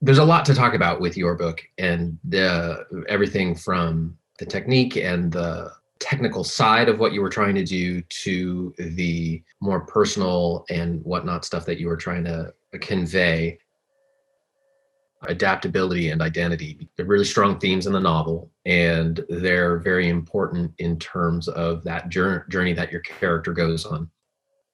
There's a lot to talk about with your book and everything from the technique and the technical side of what you were trying to do to the more personal and whatnot stuff that you were trying to convey. Adaptability and identity. They're really strong themes in the novel, and they're very important in terms of that journey that your character goes on.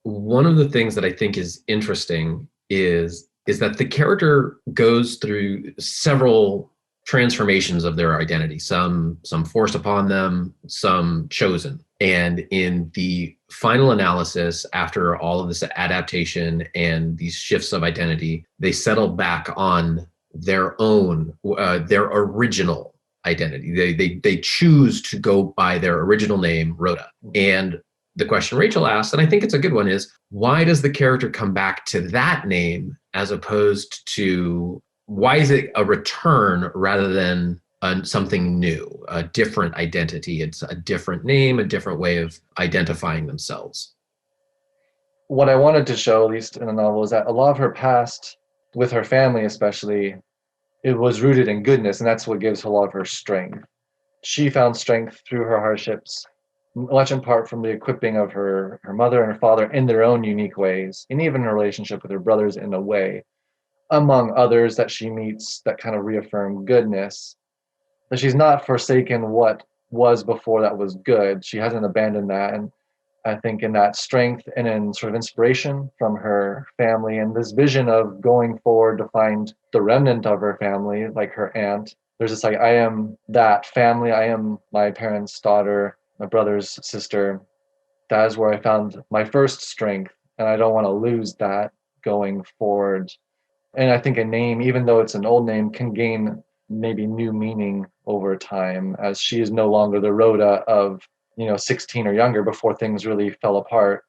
One of the things that I think is interesting is that the character goes through several transformations of their identity, some forced upon them, some chosen. And in the final analysis, after all of this adaptation and these shifts of identity, they settle back on their own, their original identity. They choose to go by their original name, Rhoda. And the question Rachel asked, and I think it's a good one, is why does the character come back to that name as opposed to, why is it a return rather than something new, a different identity? It's a different name, a different way of identifying themselves. What I wanted to show, at least in the novel, is that a lot of her past, with her family especially, it was rooted in goodness, and that's what gives her a lot of her strength. She found strength through her hardships, much in part from the equipping of her mother and her father in their own unique ways, and even her relationship with her brothers in a way, among others that she meets that kind of reaffirm goodness. That she's not forsaken what was before that was good. She hasn't abandoned that. And I think in that strength and in sort of inspiration from her family and this vision of going forward to find the remnant of her family, like her aunt, there's this like, I am that family. I am my parents' daughter, my brother's sister. That is where I found my first strength. And I don't want to lose that going forward. And I think a name, even though it's an old name, can gain maybe new meaning over time, as she is no longer the Rhoda of 16 or younger before things really fell apart.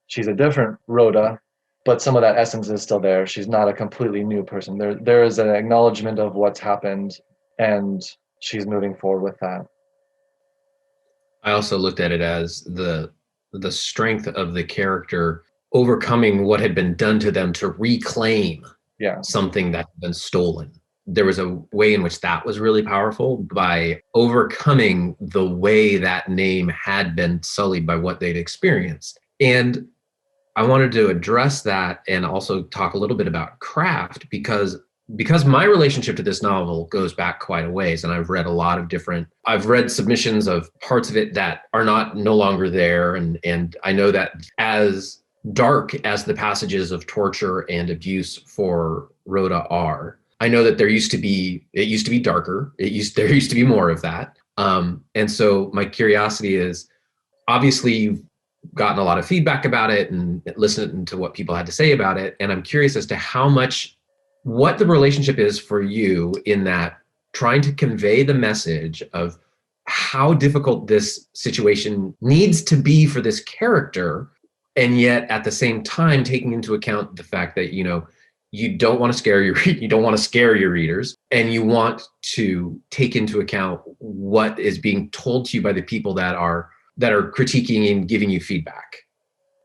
She's a different Rhoda, but some of that essence is still there. She's not a completely new person. There is an acknowledgement of what's happened, and she's moving forward with that. I also looked at it as the strength of the character overcoming what had been done to them to reclaim something that had been stolen. There was a way in which that was really powerful by overcoming the way that name had been sullied by what they'd experienced. And I wanted to address that and also talk a little bit about craft because my relationship to this novel goes back quite a ways, and I've read I've read submissions of parts of it that are no longer there. And I know that as dark as the passages of torture and abuse for Rhoda are, I know that it used to be darker. There used to be more of that. And so my curiosity is, obviously you've gotten a lot of feedback about it and listened to what people had to say about it. And I'm curious as to what the relationship is for you in that trying to convey the message of how difficult this situation needs to be for this character. And yet at the same time, taking into account the fact that, you don't want to scare your readers, and you want to take into account what is being told to you by the people that are critiquing and giving you feedback.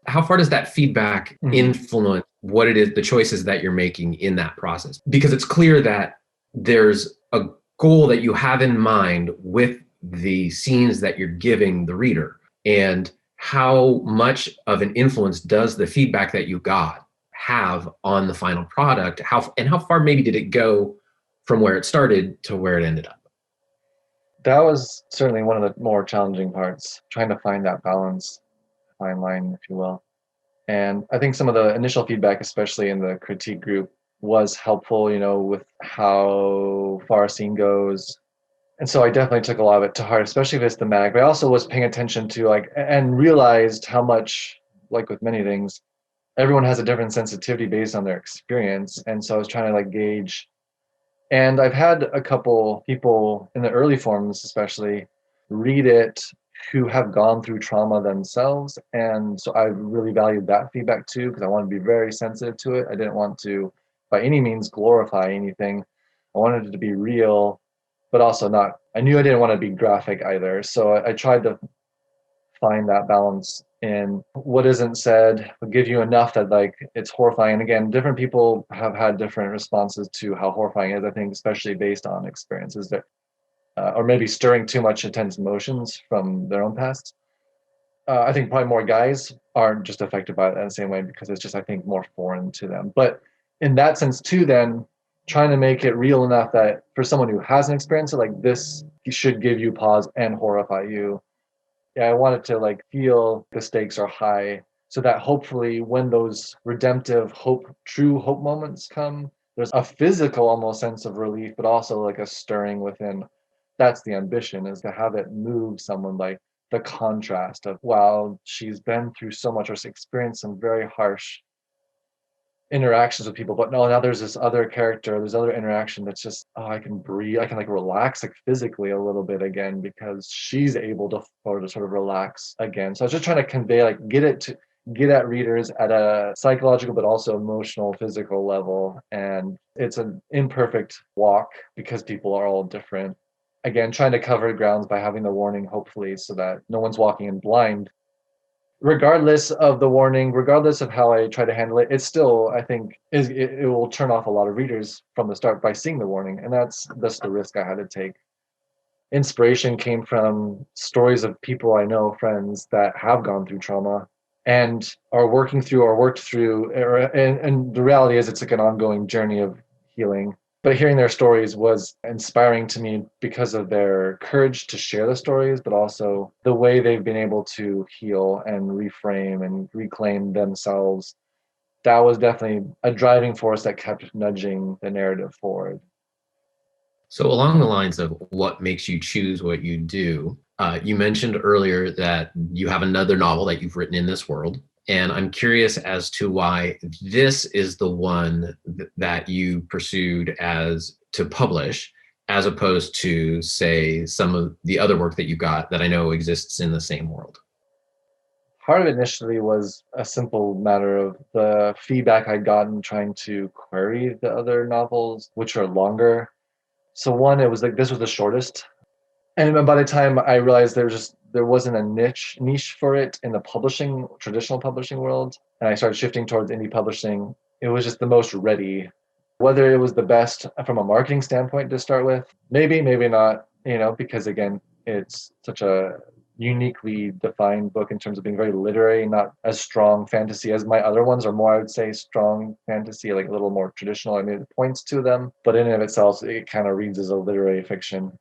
How far does that feedback influence what it is, the choices that you're making in that process? Because it's clear that there's a goal that you have in mind with the scenes that you're giving the reader, and how much of an influence does the feedback that you got have on the final product? How far maybe did it go from where it started to where it ended up? That was certainly one of the more challenging parts, trying to find that balance, fine line, if you will. And I think some of the initial feedback, especially in the critique group, was helpful, with how far a scene goes. And so I definitely took a lot of it to heart, especially if it's thematic. But I also was paying attention to and realized how much, like with many things, everyone has a different sensitivity based on their experience. And so I was trying to gauge. And I've had a couple people in the early forms, especially, read it who have gone through trauma themselves. And so I really valued that feedback too, because I wanted to be very sensitive to it. I didn't want to, by any means, glorify anything. I wanted it to be real, but also not, I knew I didn't want to be graphic either. So I tried to find that balance in what isn't said will give you enough that like it's horrifying. And again, different people have had different responses to how horrifying it is, I think, especially based on experiences that or maybe stirring too much intense emotions from their own past. I think probably more guys aren't just affected by it in the same way because it's just, I think, more foreign to them. But in that sense too, then trying to make it real enough that for someone who hasn't experienced it, like this should give you pause and horrify you. Yeah, I wanted to like feel the stakes are high so that hopefully when those redemptive hope, true hope moments come, there's a physical almost sense of relief, but also like a stirring within. That's the ambition, is to have it move someone, like the contrast of, wow, she's been through so much or experienced some very harsh interactions with people, but no, now there's this other character, there's other interaction that's just, oh, I can breathe, I can like relax like physically a little bit again because she's able to sort of relax again. So I was just trying to convey, like get at readers at a psychological but also emotional, physical level. And it's an imperfect walk because people are all different. Again, trying to cover grounds by having the warning, hopefully, so that no one's walking in blind. Regardless of the warning, regardless of how I try to handle it, it's still, I think, it will turn off a lot of readers from the start by seeing the warning, and that's the risk I had to take. Inspiration came from stories of people I know, friends that have gone through trauma and are working through or worked through, and the reality is it's like an ongoing journey of healing. But hearing their stories was inspiring to me because of their courage to share the stories, but also the way they've been able to heal and reframe and reclaim themselves. That was definitely a driving force that kept nudging the narrative forward. So, along the lines of what makes you choose what you do, you mentioned earlier that you have another novel that you've written in this world. And I'm curious as to why this is the one that you pursued as to publish, as opposed to, say, some of the other work that you got that I know exists in the same world. Part of it initially was a simple matter of the feedback I'd gotten trying to query the other novels, which are longer. So one, it was like this was the shortest. And by the time I realized there wasn't a niche for it in the traditional publishing world, and I started shifting towards indie publishing, it was just the most ready. Whether it was the best from a marketing standpoint to start with, maybe not, because again, it's such a uniquely defined book in terms of being very literary, not as strong fantasy as my other ones, or more, I would say, strong fantasy, like a little more traditional. I mean, it points to them, but in and of itself, it kind of reads as a literary fiction.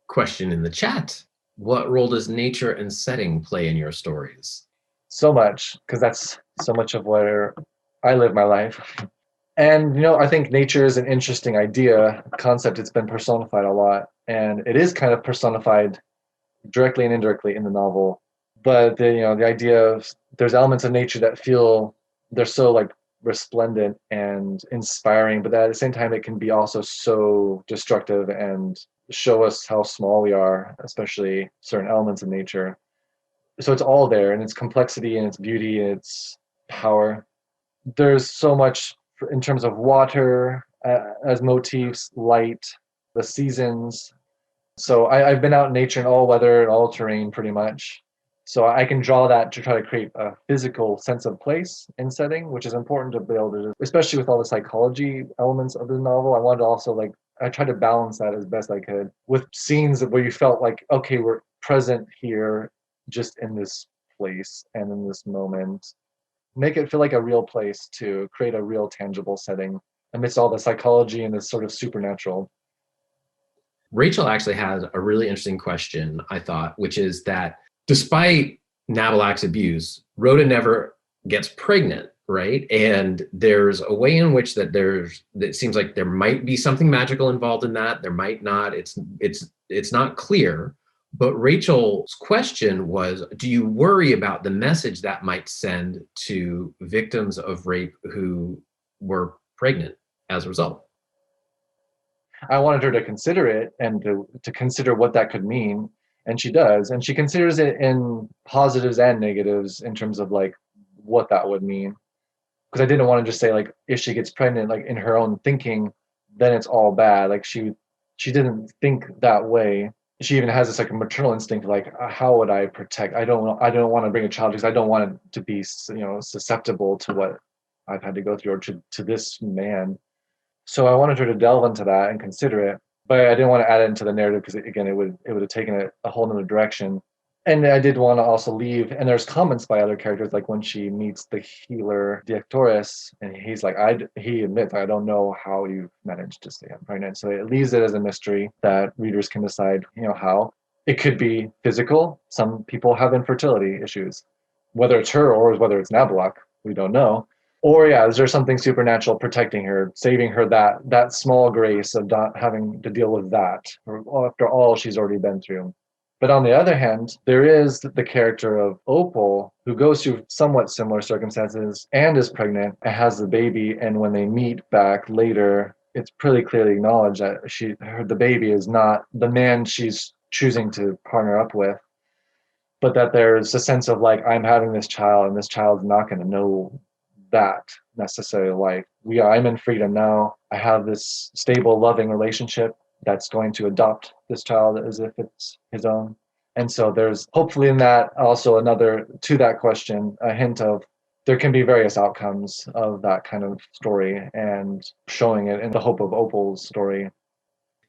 Question in the chat. What role does nature and setting play in your stories? So much, because that's so much of where I live my life. And I think nature is an interesting concept. It's been personified a lot, and it is kind of personified directly and indirectly in the novel. But the idea of there's elements of nature that feel they're so like resplendent and inspiring, but at the same time it can be also so destructive and show us how small we are, especially certain elements of nature. So it's all there, and its complexity and its beauty and its power. There's so much in terms of water as motifs, light, the seasons. So I've been out in nature in all weather and all terrain pretty much. So I can draw that to try to create a physical sense of place and setting, which is important to be able to, especially with all the psychology elements of the novel. I wanted to also I tried to balance that as best I could with scenes where you felt like, okay, we're present here just in this place and in this moment. Make it feel like a real place to create a real tangible setting amidst all the psychology and this sort of supernatural. Rachel actually has a really interesting question, I thought, which is that despite Nabalak's abuse, Rhoda never gets pregnant, right? And there's a way in which it seems like there might be something magical involved in that. There might not. It's not clear. But Rachel's question was, do you worry about the message that might send to victims of rape who were pregnant as a result? I wanted her to consider it and to consider what that could mean. And she does. And she considers it in positives and negatives in terms of like what that would mean. Because I didn't want to just say like if she gets pregnant, like in her own thinking, then it's all bad. Like she didn't think that way. she even has this like a maternal instinct, like how would I protect? I don't want to bring a child because I don't want it to be susceptible to what I've had to go through or to this man. So I wanted her to delve into that and consider it, but I didn't want to add it into the narrative because again, it would have taken it a whole nother direction. And I did want to also leave, and there's comments by other characters, like when she meets the healer Diactorus, and he's like, he admits, I don't know how you managed to stay pregnant. So it leaves it as a mystery that readers can decide, how. It could be physical. Some people have infertility issues, whether it's her or whether it's Nabaloc, we don't know. Or yeah, is there something supernatural protecting her, saving her that small grace of not having to deal with that after all she's already been through? But on the other hand, there is the character of Opal, who goes through somewhat similar circumstances and is pregnant and has the baby. And when they meet back later, it's pretty clearly acknowledged that the baby is not the man she's choosing to partner up with, but that there's a sense of like, I'm having this child and this child's not going to know that necessarily. Like I'm in freedom now. I have this stable, loving relationship that's going to adopt this child as if it's his own. And so there's hopefully in that also another to that question, a hint of there can be various outcomes of that kind of story and showing it in the hope of Opal's story.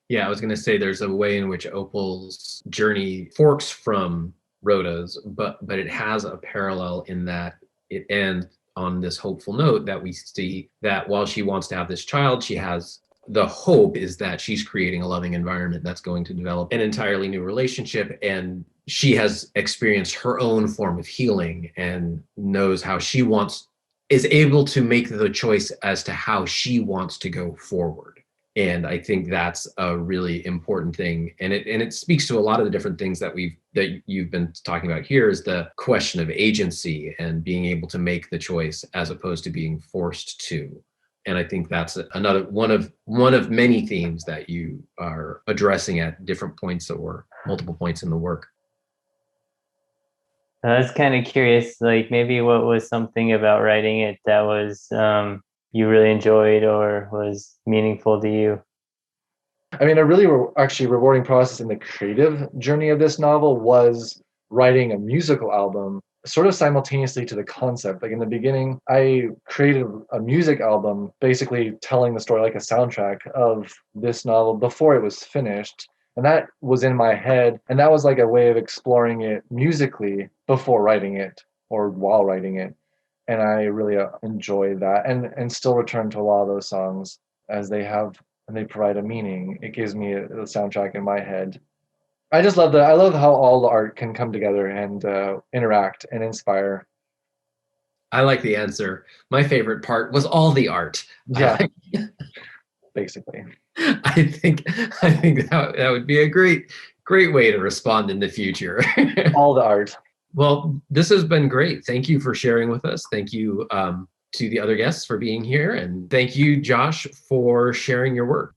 Yeah, I was going to say there's a way in which Opal's journey forks from Rhoda's, but it has a parallel in that it ends on this hopeful note that we see that while she wants to have this child, she has the hope is that she's creating a loving environment that's going to develop an entirely new relationship. And she has experienced her own form of healing and knows how is able to make the choice as to how she wants to go forward. And I think that's a really important thing. And it speaks to a lot of the different things that you've been talking about here, is the question of agency and being able to make the choice as opposed to being forced to. And I think that's another one of many themes that you are addressing at different points or multiple points in the work. I was kind of curious, like maybe what was something about writing it that was you really enjoyed or was meaningful to you? I mean, a really actually rewarding process in the creative journey of this novel was writing a musical album sort of simultaneously to the concept. Like in the beginning, I created a music album basically telling the story like a soundtrack of this novel before it was finished. And that was in my head. And that was like a way of exploring it musically before writing it or while writing it. And I really enjoy that and still return to a lot of those songs as they have and they provide a meaning. It gives me a soundtrack in my head. I just love that. I love how all the art can come together and interact and inspire. I like the answer. My favorite part was all the art. Yeah, basically. I think that would be a great way to respond in the future. All the art. Well, this has been great. Thank you for sharing with us. Thank you to the other guests for being here. And thank you, Josh, for sharing your work.